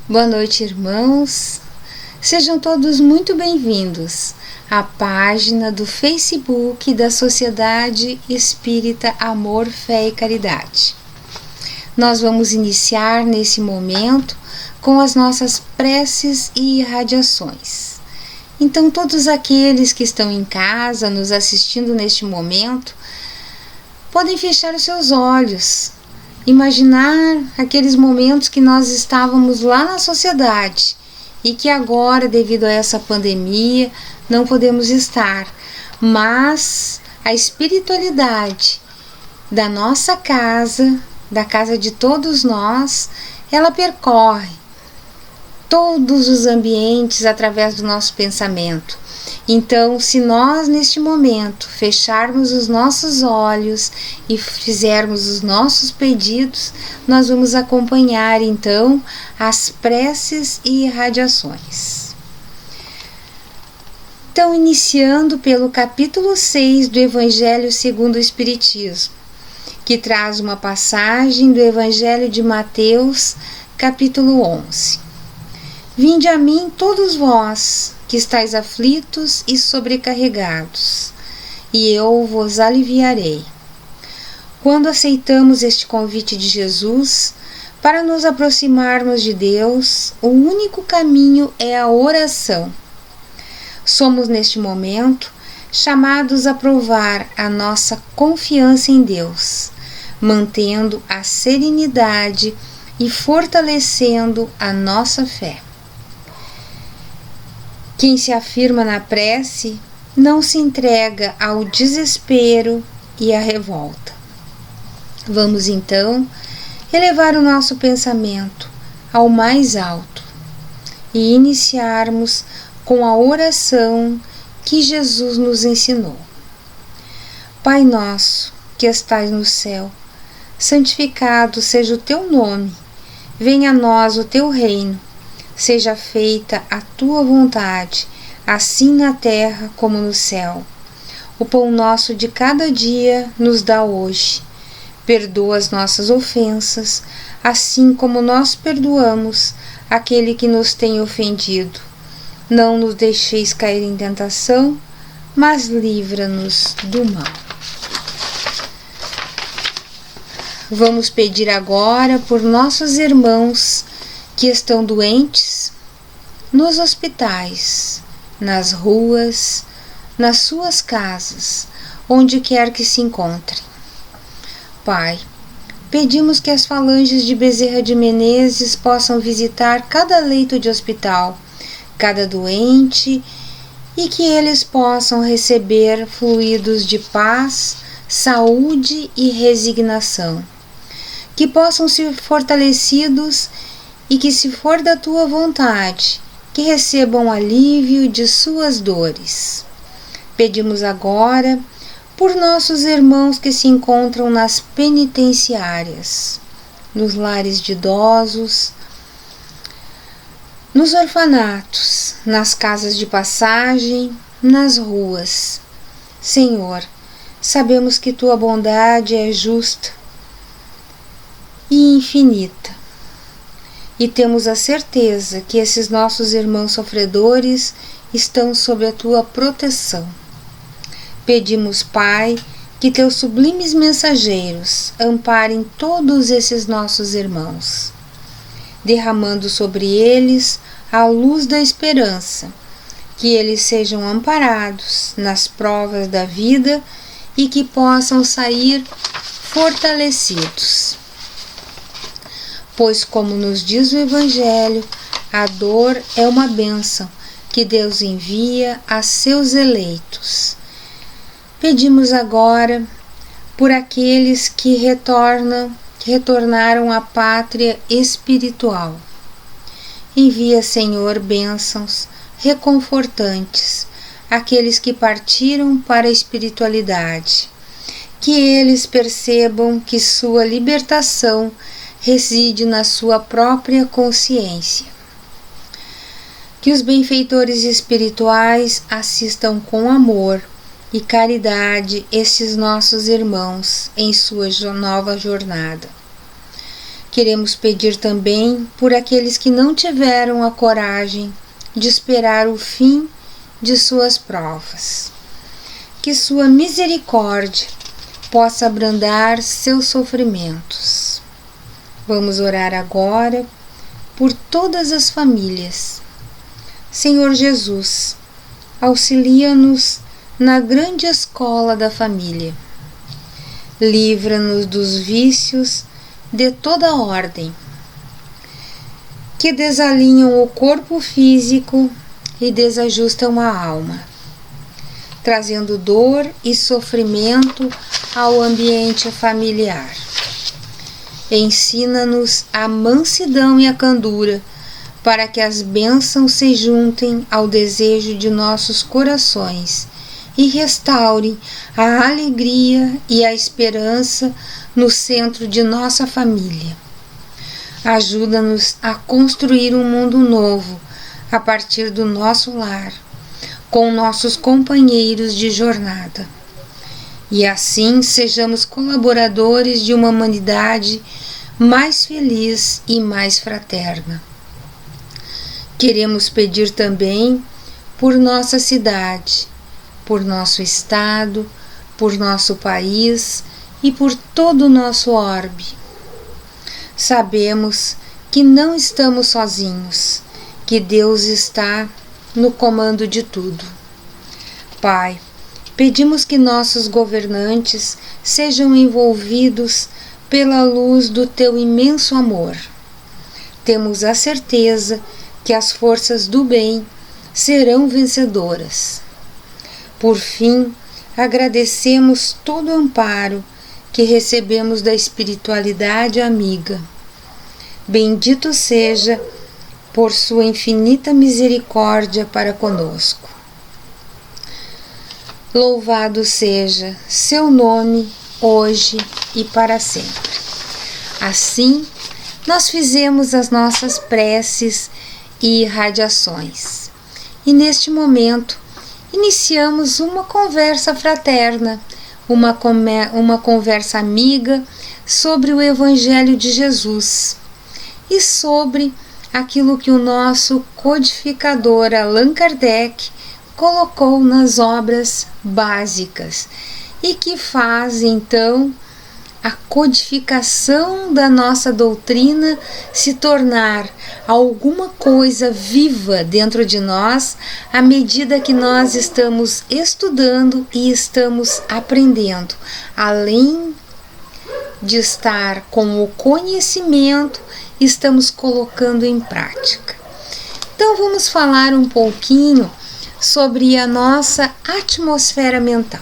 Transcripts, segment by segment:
Boa noite, irmãos. Sejam todos muito bem-vindos à página do Facebook da Sociedade Espírita Amor, Fé e Caridade. Nós vamos iniciar nesse momento com as nossas preces e irradiações. Então, todos aqueles que estão em casa nos assistindo neste momento podem fechar os seus olhos, imaginar aqueles momentos que nós estávamos lá na sociedade e que agora, devido a essa pandemia, não podemos estar, mas a espiritualidade da nossa casa, da casa de todos nós, ela percorre todos os ambientes através do nosso pensamento. Então, se nós neste momento fecharmos os nossos olhos e fizermos os nossos pedidos, nós vamos acompanhar então as preces e irradiações. Então, iniciando pelo capítulo 6 do Evangelho segundo o Espiritismo, que traz uma passagem do Evangelho de Mateus, capítulo 11. Vinde a mim todos vós, que estáis aflitos e sobrecarregados, e eu vos aliviarei. Quando aceitamos este convite de Jesus, para nos aproximarmos de Deus, o único caminho é a oração. Somos, neste momento, chamados a provar a nossa confiança em Deus, mantendo a serenidade e fortalecendo a nossa fé. Quem se afirma na prece não se entrega ao desespero e à revolta. Vamos então elevar o nosso pensamento ao mais alto e iniciarmos com a oração que Jesus nos ensinou. Pai nosso, que estais no céu, santificado seja o teu nome, venha a nós o teu reino. Seja feita a tua vontade, assim na terra como no céu. O pão nosso de cada dia nos dá hoje. Perdoa as nossas ofensas, assim como nós perdoamos aquele que nos tem ofendido. Não nos deixeis cair em tentação, mas livra-nos do mal. Vamos pedir agora por nossos irmãos que estão doentes nos hospitais, nas ruas, nas suas casas, onde quer que se encontrem. Pai, pedimos que as falanges de Bezerra de Menezes possam visitar cada leito de hospital, cada doente, e que eles possam receber fluidos de paz, saúde e resignação. Que possam ser fortalecidos e que, se for da tua vontade, que recebam alívio de suas dores. Pedimos agora por nossos irmãos que se encontram nas penitenciárias, nos lares de idosos, nos orfanatos, nas casas de passagem, nas ruas. Senhor, sabemos que tua bondade é justa e infinita. E temos a certeza que esses nossos irmãos sofredores estão sob a tua proteção. Pedimos, Pai, que teus sublimes mensageiros amparem todos esses nossos irmãos, derramando sobre eles a luz da esperança, que eles sejam amparados nas provas da vida e que possam sair fortalecidos. Pois, como nos diz o Evangelho, a dor é uma bênção que Deus envia a seus eleitos. Pedimos agora por aqueles que retornaram à pátria espiritual. Envia, Senhor, bênçãos reconfortantes àqueles que partiram para a espiritualidade, que eles percebam que sua libertação reside na sua própria consciência. Que os benfeitores espirituais assistam com amor e caridade estes nossos irmãos em sua nova jornada. Queremos pedir também por aqueles que não tiveram a coragem de esperar o fim de suas provas. Que sua misericórdia possa abrandar seus sofrimentos. Vamos orar agora por todas as famílias. Senhor Jesus, auxilia-nos na grande escola da família. Livra-nos dos vícios de toda ordem, que desalinham o corpo físico e desajustam a alma, trazendo dor e sofrimento ao ambiente familiar. Ensina-nos a mansidão e a candura, para que as bênçãos se juntem ao desejo de nossos corações e restaurem a alegria e a esperança no centro de nossa família. Ajuda-nos a construir um mundo novo a partir do nosso lar, com nossos companheiros de jornada. E assim sejamos colaboradores de uma humanidade mais feliz e mais fraterna. Queremos pedir também por nossa cidade, por nosso estado, por nosso país e por todo o nosso orbe. Sabemos que não estamos sozinhos, que Deus está no comando de tudo. Pai, pedimos que nossos governantes sejam envolvidos pela luz do Teu imenso amor. Temos a certeza que as forças do bem serão vencedoras. Por fim, agradecemos todo o amparo que recebemos da espiritualidade amiga. Bendito seja por sua infinita misericórdia para conosco. Louvado seja seu nome, hoje e para sempre. Assim, nós fizemos as nossas preces e irradiações. E neste momento, iniciamos uma conversa fraterna, uma conversa amiga sobre o Evangelho de Jesus e sobre aquilo que o nosso codificador Allan Kardec colocou nas obras básicas e que faz então a codificação da nossa doutrina se tornar alguma coisa viva dentro de nós à medida que nós estamos estudando e estamos aprendendo, além de estar com o conhecimento, estamos colocando em prática. Então vamos falar um pouquinho sobre a nossa atmosfera mental.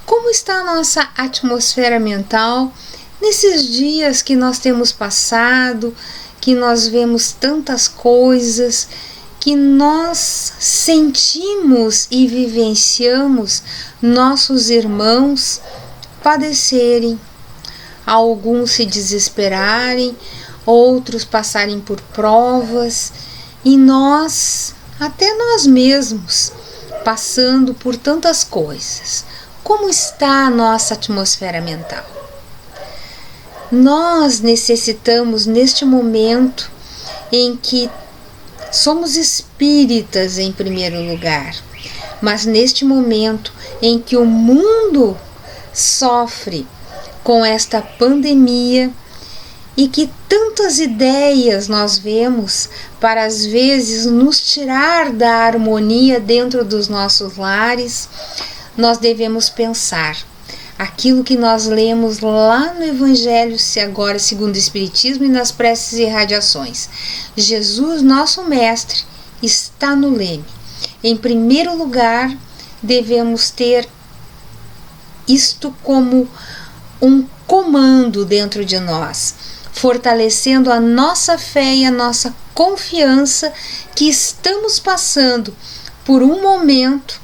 Como está a nossa atmosfera mental nesses dias que nós temos passado, que nós vemos tantas coisas, que nós sentimos e vivenciamos nossos irmãos padecerem, alguns se desesperarem, outros passarem por provas e nós, até nós mesmos, passando por tantas coisas. Como está a nossa atmosfera mental? Nós necessitamos, neste momento em que somos espíritas em primeiro lugar, mas neste momento em que o mundo sofre com esta pandemia e que tantas ideias nós vemos para às vezes nos tirar da harmonia dentro dos nossos lares, nós devemos pensar aquilo que nós lemos lá no Evangelho, agora segundo o Espiritismo, e nas preces e irradiações. Jesus, nosso Mestre, está no leme. Em primeiro lugar, devemos ter isto como um comando dentro de nós, fortalecendo a nossa fé e a nossa confiança que estamos passando por um momento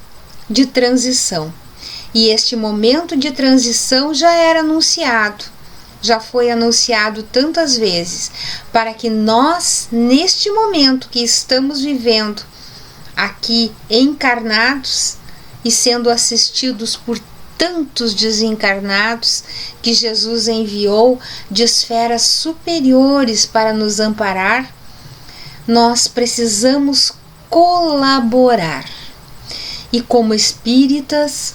de transição. E este momento de transição já era anunciado, já foi anunciado tantas vezes, para que nós, neste momento que estamos vivendo aqui encarnados e sendo assistidos por tantos desencarnados que Jesus enviou de esferas superiores para nos amparar, nós precisamos colaborar. E como espíritas,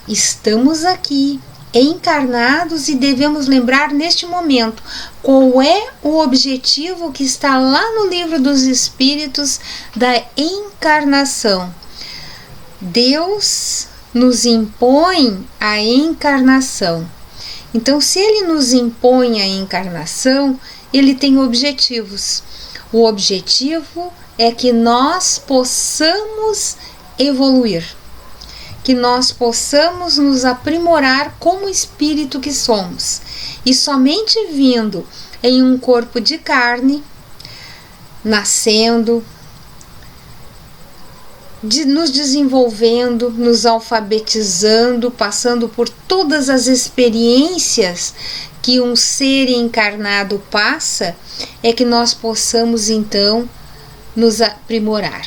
estamos aqui encarnados e devemos lembrar neste momento qual é o objetivo que está lá no Livro dos Espíritos da encarnação. Deus nos impõe a encarnação. Então, se Ele nos impõe a encarnação, Ele tem objetivos. O objetivo é que nós possamos evoluir, que nós possamos nos aprimorar como espírito que somos. E somente vindo em um corpo de carne, nascendo, nos desenvolvendo, nos alfabetizando, passando por todas as experiências que um ser encarnado passa, é que nós possamos então nos aprimorar.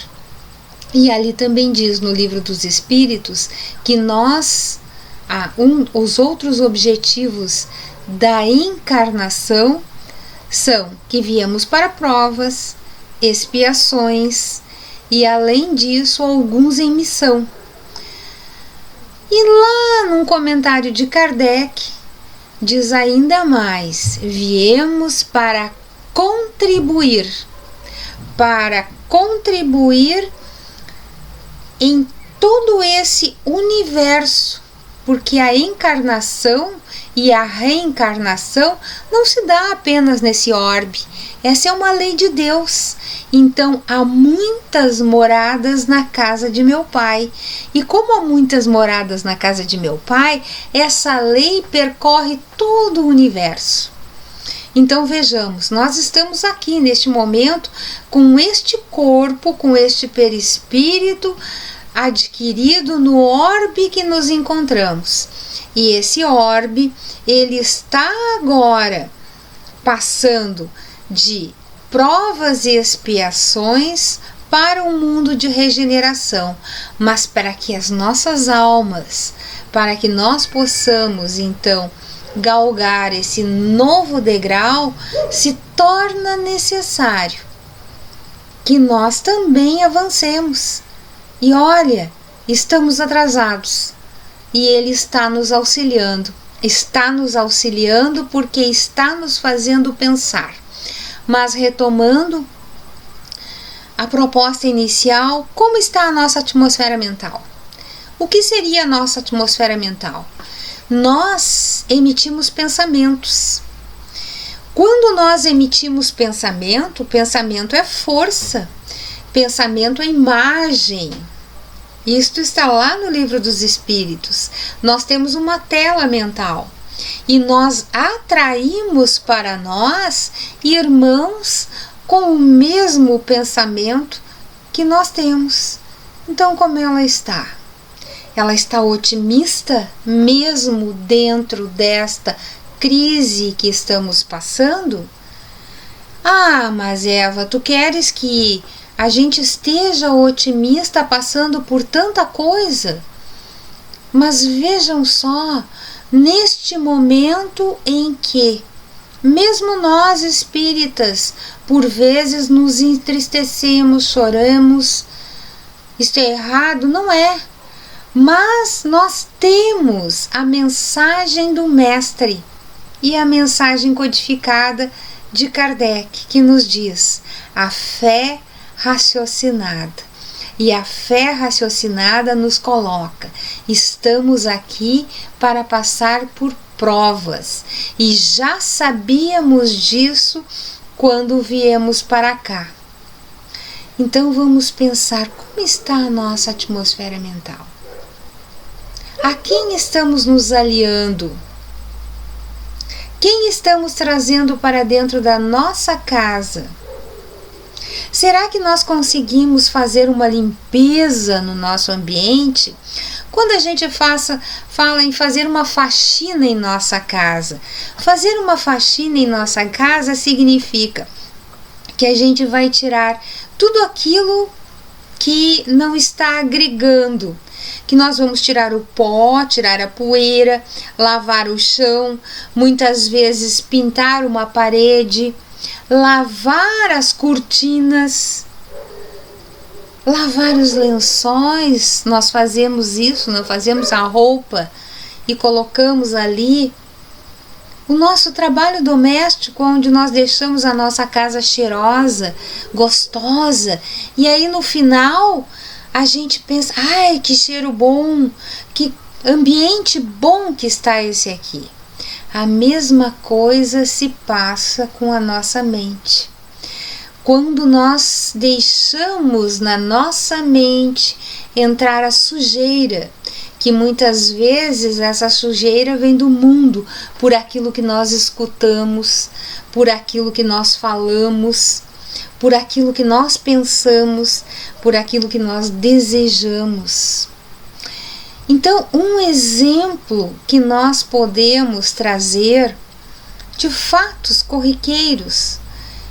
E ali também diz no Livro dos Espíritos que os outros objetivos da encarnação são que viemos para provas, expiações e, além disso, alguns em missão. E lá num comentário de Kardec, diz ainda mais: viemos para contribuir em todo esse universo, porque a encarnação e a reencarnação não se dá apenas nesse orbe. Essa é uma lei de Deus. Então, há muitas moradas na casa de meu Pai. E como há muitas moradas na casa de meu Pai, essa lei percorre todo o universo. Então, vejamos, nós estamos aqui neste momento com este corpo, com este perispírito adquirido no orbe que nos encontramos. E esse orbe, ele está agora passando de provas e expiações para um mundo de regeneração, mas para que as nossas almas, para que nós possamos então galgar esse novo degrau, se torna necessário que nós também avancemos. E olha, estamos atrasados e Ele está nos auxiliando porque está nos fazendo pensar. Mas retomando a proposta inicial, como está a nossa atmosfera mental? O que seria a nossa atmosfera mental? Nós emitimos pensamentos. Quando nós emitimos pensamento, pensamento é força, pensamento é imagem. Isto está lá no Livro dos Espíritos. Nós temos uma tela mental e nós atraímos para nós irmãos com o mesmo pensamento que nós temos. Então, como ela está? Ela está otimista mesmo dentro desta crise que estamos passando? Ah, mas Eva, tu queres que a gente esteja otimista passando por tanta coisa? Mas vejam só, neste momento em que, mesmo nós espíritas, por vezes nos entristecemos, choramos, isto é errado? Não é. Mas nós temos a mensagem do Mestre e a mensagem codificada de Kardec, que nos diz: a fé raciocinada. E a fé raciocinada nos coloca: estamos aqui para passar por provas. E já sabíamos disso quando viemos para cá. Então vamos pensar como está a nossa atmosfera mental. A quem estamos nos aliando? Quem estamos trazendo para dentro da nossa casa? Será que nós conseguimos fazer uma limpeza no nosso ambiente? Quando a gente fala em fazer uma faxina em nossa casa, fazer uma faxina em nossa casa significa que a gente vai tirar tudo aquilo que não está agregando, que nós vamos tirar o pó, tirar a poeira, lavar o chão, muitas vezes pintar uma parede, lavar as cortinas, lavar os lençóis. Nós fazemos isso, nós fazemos a roupa e colocamos ali. O nosso trabalho doméstico, onde nós deixamos a nossa casa cheirosa, gostosa, e aí no final a gente pensa, ai, que cheiro bom, que ambiente bom que está esse aqui. A mesma coisa se passa com a nossa mente. Quando nós deixamos na nossa mente entrar a sujeira, que muitas vezes essa sujeira vem do mundo, por aquilo que nós escutamos, por aquilo que nós falamos, por aquilo que nós pensamos, por aquilo que nós desejamos. Então, um exemplo que nós podemos trazer de fatos corriqueiros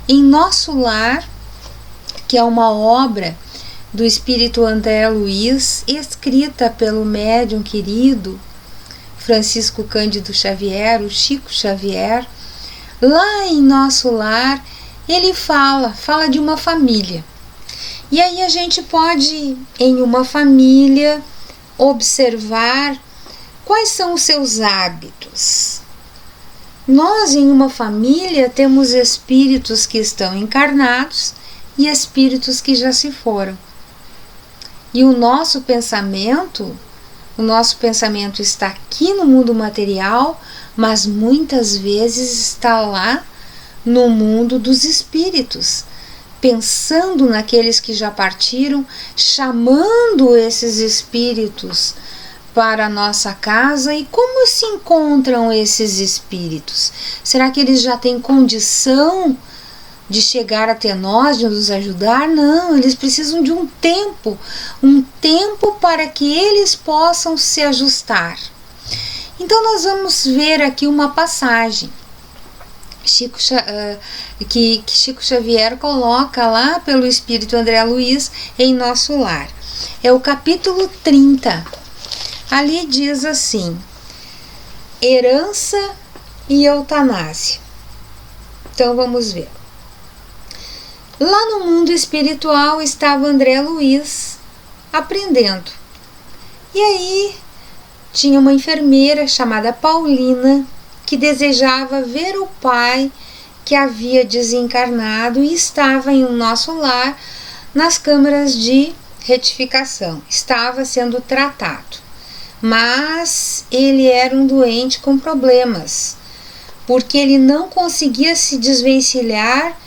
em nosso lar, que é uma obra do Espírito André Luiz, escrita pelo médium querido Francisco Cândido Xavier, o Chico Xavier. Lá em nosso lar, ele fala de uma família. E aí a gente pode, em uma família, observar quais são os seus hábitos. Nós, em uma família, temos espíritos que estão encarnados e espíritos que já se foram. E o nosso pensamento está aqui no mundo material, mas muitas vezes está lá no mundo dos espíritos, pensando naqueles que já partiram, chamando esses espíritos para a nossa casa. E como se encontram esses espíritos? Será que eles já têm condição de chegar até nós, de nos ajudar? Não, eles precisam de um tempo para que eles possam se ajustar. Então nós vamos ver aqui uma passagem que Chico Xavier coloca lá pelo Espírito André Luiz em nosso lar. É o capítulo 30. Ali diz assim: herança e eutanásia. Então vamos ver. Lá no mundo espiritual estava André Luiz aprendendo. E aí tinha uma enfermeira chamada Paulina que desejava ver o pai que havia desencarnado e estava em nosso lar nas câmaras de retificação. Estava sendo tratado. Mas ele era um doente com problemas, porque ele não conseguia se desvencilhar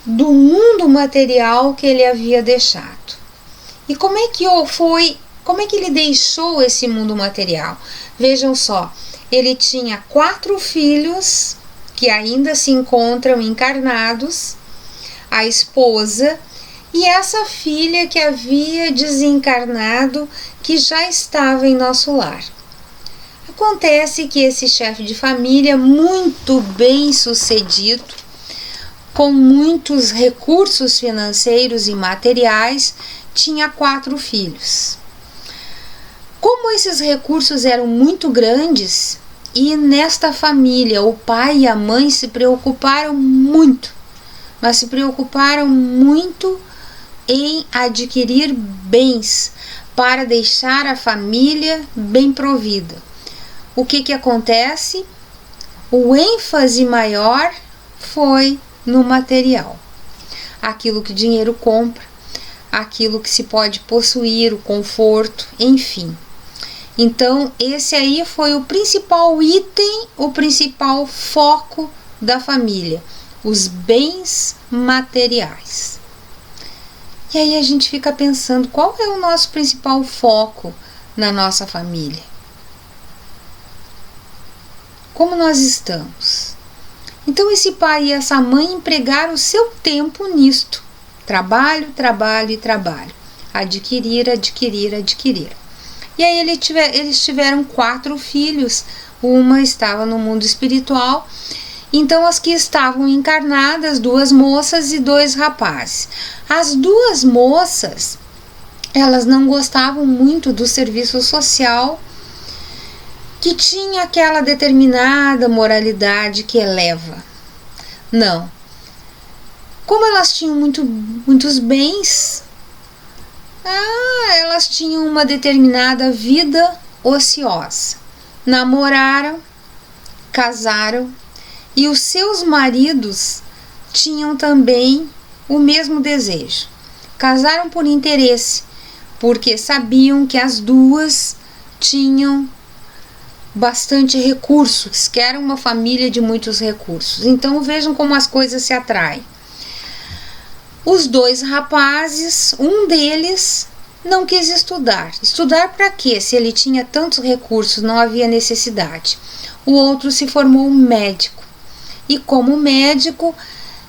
do mundo material que ele havia deixado. E como é que ele deixou esse mundo material? Vejam só, ele tinha 4 filhos que ainda se encontram encarnados, a esposa e essa filha que havia desencarnado, que já estava em nosso lar. Acontece que esse chefe de família, muito bem sucedido, com muitos recursos financeiros e materiais, tinha 4 filhos. Como esses recursos eram muito grandes, e nesta família o pai e a mãe se preocuparam muito, mas se preocuparam muito em adquirir bens para deixar a família bem provida. O que acontece? O ênfase maior foi no material. Aquilo que o dinheiro compra, aquilo que se pode possuir, o conforto, enfim. Então, esse aí foi o principal item, o principal foco da família, os bens materiais. E aí a gente fica pensando, qual é o nosso principal foco na nossa família? Como nós estamos? Então esse pai e essa mãe empregaram o seu tempo nisto. Trabalho, trabalho e trabalho. Adquirir. E aí eles tiveram 4 filhos. Uma estava no mundo espiritual. Então as que estavam encarnadas, 2 moças e 2 rapazes. As 2 moças elas não gostavam muito do serviço social, que tinha aquela determinada moralidade que eleva. Não. Como elas tinham muitos bens, elas tinham uma determinada vida ociosa. Namoraram, casaram, e os seus maridos tinham também o mesmo desejo. Casaram por interesse, porque sabiam que as duas tinham bastante recursos, que era uma família de muitos recursos. Então vejam como as coisas se atraem. Os dois rapazes, um deles não quis estudar. Estudar para quê? Se ele tinha tantos recursos, não havia necessidade. O outro se formou médico. E como médico,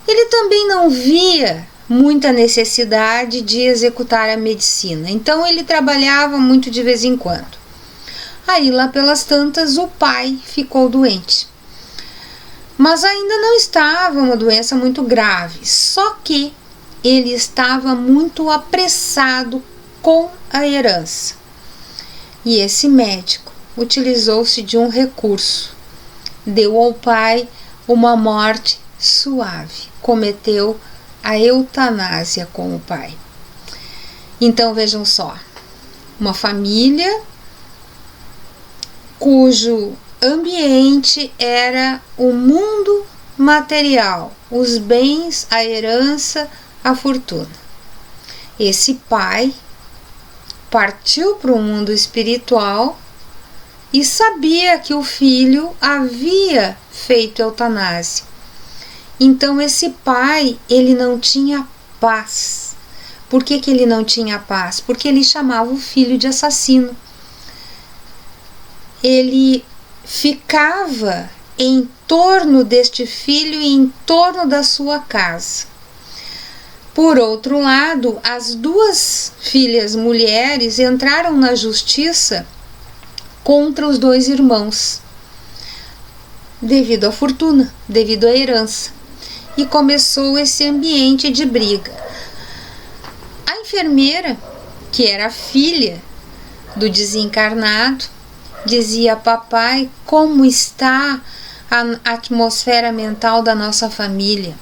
ele também não via muita necessidade de executar a medicina. Então ele trabalhava muito de vez em quando. Aí lá pelas tantas o pai ficou doente. Mas ainda não estava uma doença muito grave, só que ele estava muito apressado com a herança. E esse médico utilizou-se de um recurso. Deu ao pai uma morte suave. Cometeu a eutanásia com o pai. Então vejam só, uma família cujo ambiente era o mundo material, os bens, a herança, a fortuna. Esse pai partiu para o mundo espiritual e sabia que o filho havia feito eutanásia. Então esse pai, ele não tinha paz. Por que ele não tinha paz? Porque ele chamava o filho de assassino. Ele ficava em torno deste filho e em torno da sua casa. Por outro lado, as duas filhas mulheres entraram na justiça contra os dois irmãos, devido à fortuna, devido à herança. E começou esse ambiente de briga. A enfermeira, que era filha do desencarnado, dizia: papai, como está a atmosfera mental da nossa família?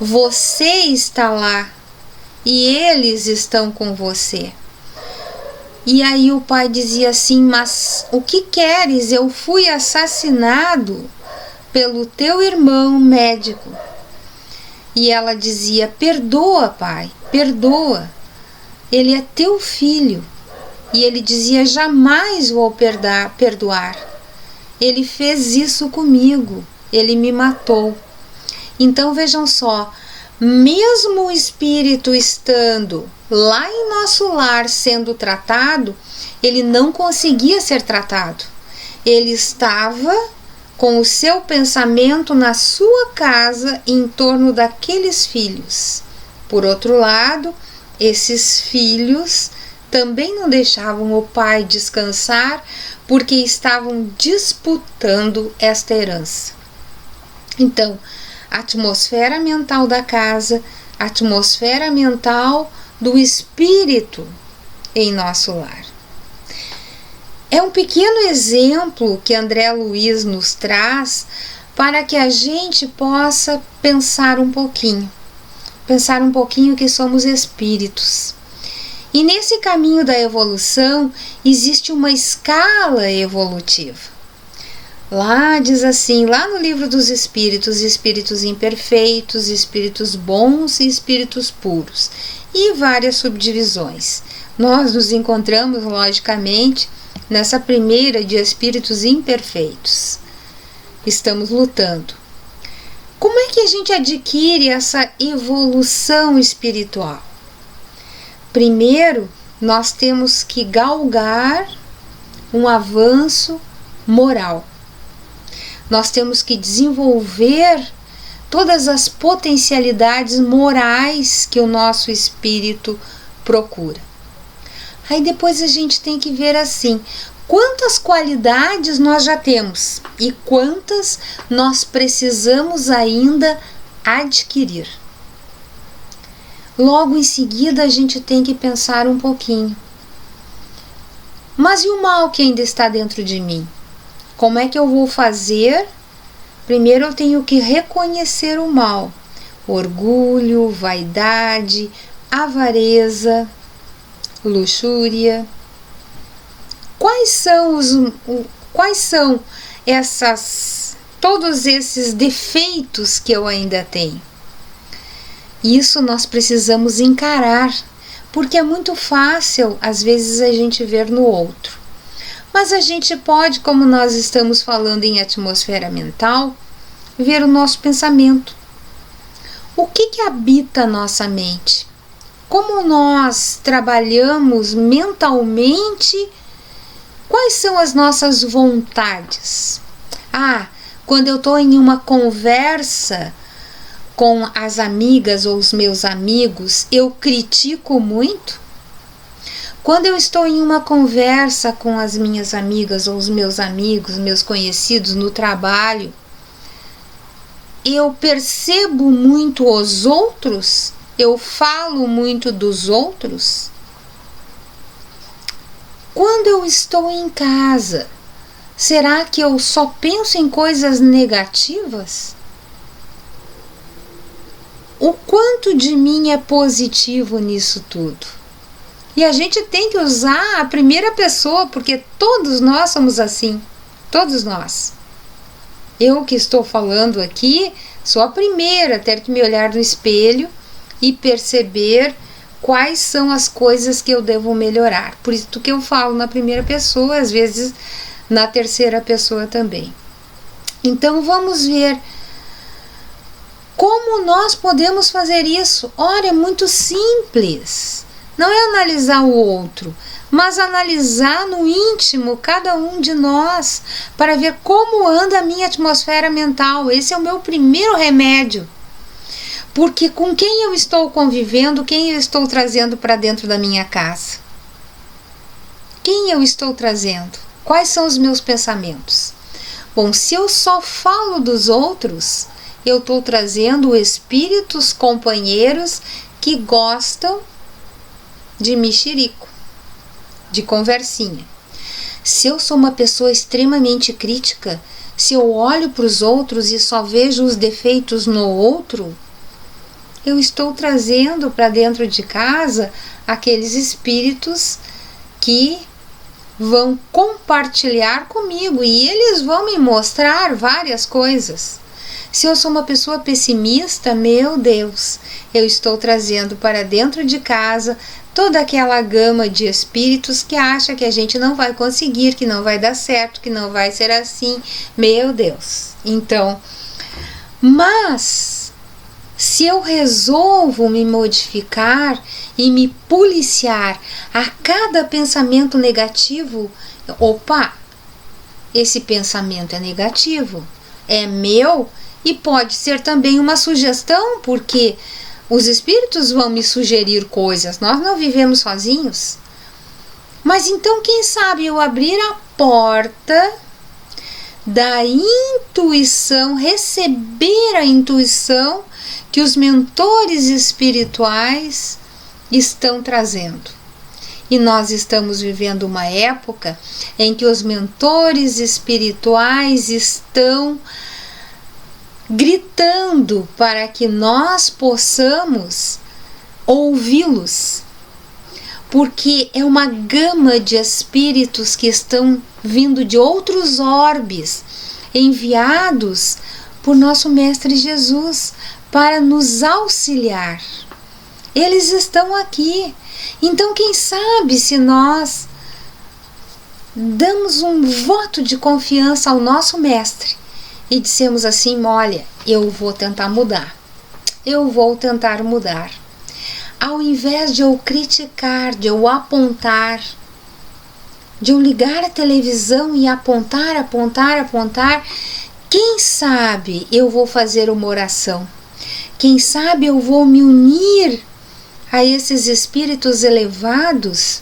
Você está lá e eles estão com você. E aí o pai dizia assim: mas o que queres? Eu fui assassinado pelo teu irmão médico. E ela dizia: perdoa, pai, perdoa. Ele é teu filho. E ele dizia: jamais vou perdoar. Ele fez isso comigo, ele me matou. Então vejam só, mesmo o espírito estando lá em nosso lar sendo tratado, ele não conseguia ser tratado. Ele estava com o seu pensamento na sua casa em torno daqueles filhos. Por outro lado, esses filhos também não deixavam o pai descansar porque estavam disputando esta herança. Então, a atmosfera mental da casa, a atmosfera mental do espírito em nosso lar. É um pequeno exemplo que André Luiz nos traz para que a gente possa pensar um pouquinho que somos espíritos. E nesse caminho da evolução existe uma escala evolutiva. Lá diz assim, lá no livro dos espíritos, espíritos imperfeitos, espíritos bons e espíritos puros, e várias subdivisões. Nós nos encontramos, logicamente, nessa primeira de espíritos imperfeitos. Estamos lutando. Como é que a gente adquire essa evolução espiritual? Primeiro, nós temos que galgar um avanço moral. Nós temos que desenvolver todas as potencialidades morais que o nosso espírito procura. Aí depois a gente tem que ver assim, quantas qualidades nós já temos e quantas nós precisamos ainda adquirir. logo em seguida a gente tem que pensar um pouquinho. Mas e o mal que ainda está dentro de mim? Como é que eu vou fazer? Primeiro eu tenho que reconhecer o mal. Orgulho, vaidade, avareza, luxúria. Quais são todos esses defeitos que eu ainda tenho? Isso nós precisamos encarar, porque é muito fácil às vezes a gente ver no outro. Mas a gente pode, como nós estamos falando em atmosfera mental, ver o nosso pensamento. O que habita a nossa mente? Como nós trabalhamos mentalmente? Quais são as nossas vontades? Quando eu estou em uma conversa com as amigas ou os meus amigos, eu critico muito? Quando eu estou em uma conversa com as minhas amigas ou os meus amigos, meus conhecidos no trabalho, eu percebo muito os outros? Eu falo muito dos outros? Quando eu estou em casa, será que eu só penso em coisas negativas? O quanto de mim é positivo nisso tudo? E a gente tem que usar a primeira pessoa, porque todos nós somos assim. Todos nós. Eu que estou falando aqui, sou a primeira a ter que me olhar no espelho e perceber quais são as coisas que eu devo melhorar. Por isso que eu falo na primeira pessoa, às vezes na terceira pessoa também. Então vamos ver como nós podemos fazer isso. Ora, é muito simples. Não é analisar o outro, mas analisar no íntimo cada um de nós, para ver como anda a minha atmosfera mental. Esse é o meu primeiro remédio. Porque com quem eu estou convivendo, quem eu estou trazendo para dentro da minha casa? Quem eu estou trazendo? Quais são os meus pensamentos? Bom, se eu só falo dos outros, eu estou trazendo espíritos companheiros que gostam de mexerico, de conversinha. Se eu sou uma pessoa extremamente crítica, se eu olho para os outros e só vejo os defeitos no outro, eu estou trazendo para dentro de casa aqueles espíritos que vão compartilhar comigo e eles vão me mostrar várias coisas. Se eu sou uma pessoa pessimista, meu Deus, eu estou trazendo para dentro de casa toda aquela gama de espíritos que acha que a gente não vai conseguir, que não vai dar certo, que não vai ser assim. Meu Deus. Então, mas se eu resolvo me modificar e me policiar a cada pensamento negativo, esse pensamento é negativo, é meu e pode ser também uma sugestão, porque os espíritos vão me sugerir coisas, nós não vivemos sozinhos. Mas então, quem sabe eu abrir a porta da intuição, receber a intuição que os mentores espirituais estão trazendo. E nós estamos vivendo uma época em que os mentores espirituais estão gritando para que nós possamos ouvi-los, porque é uma gama de espíritos que estão vindo de outros orbes, enviados por nosso Mestre Jesus para nos auxiliar. Eles estão aqui. Então, quem sabe se nós damos um voto de confiança ao nosso Mestre e dissemos assim: olha, eu vou tentar mudar. Eu vou tentar mudar. Ao invés de eu criticar, de eu apontar, de eu ligar a televisão e apontar, quem sabe eu vou fazer uma oração. Quem sabe eu vou me unir a esses espíritos elevados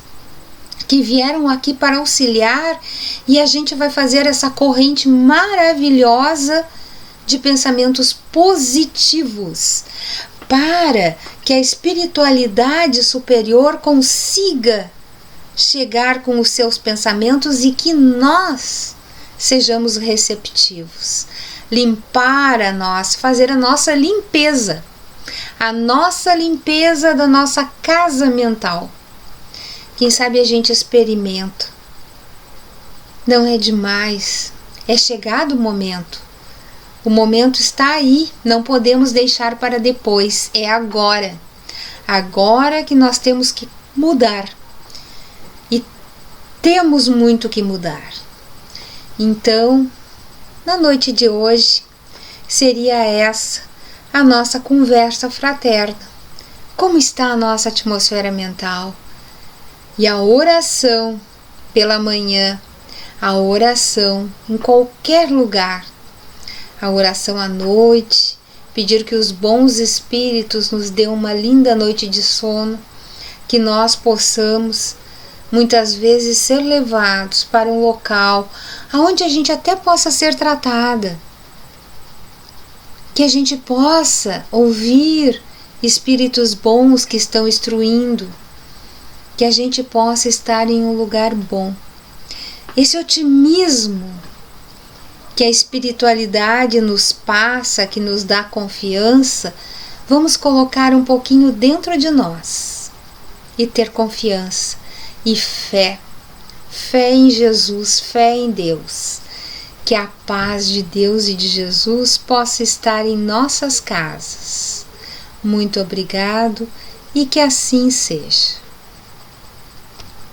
que vieram aqui para auxiliar, e a gente vai fazer essa corrente maravilhosa de pensamentos positivos para que a espiritualidade superior consiga chegar com os seus pensamentos e que nós sejamos receptivos. Limpar a nós, fazer a nossa limpeza da nossa casa mental. Quem sabe a gente experimenta. Não é demais, é chegado o momento. O momento está aí, não podemos deixar para depois, é agora. Agora que nós temos que mudar. E temos muito que mudar. Então, na noite de hoje, seria essa a nossa conversa fraterna. Como está a nossa atmosfera mental? E a oração pela manhã, a oração em qualquer lugar, a oração à noite, pedir que os bons espíritos nos dêem uma linda noite de sono, que nós possamos muitas vezes ser levados para um local onde a gente até possa ser tratada, que a gente possa ouvir espíritos bons que estão instruindo, que a gente possa estar em um lugar bom. Esse otimismo que a espiritualidade nos passa, que nos dá confiança, vamos colocar um pouquinho dentro de nós e ter confiança e fé em Jesus, fé em Deus. Que a paz de Deus e de Jesus possa estar em nossas casas. Muito obrigado e que assim seja.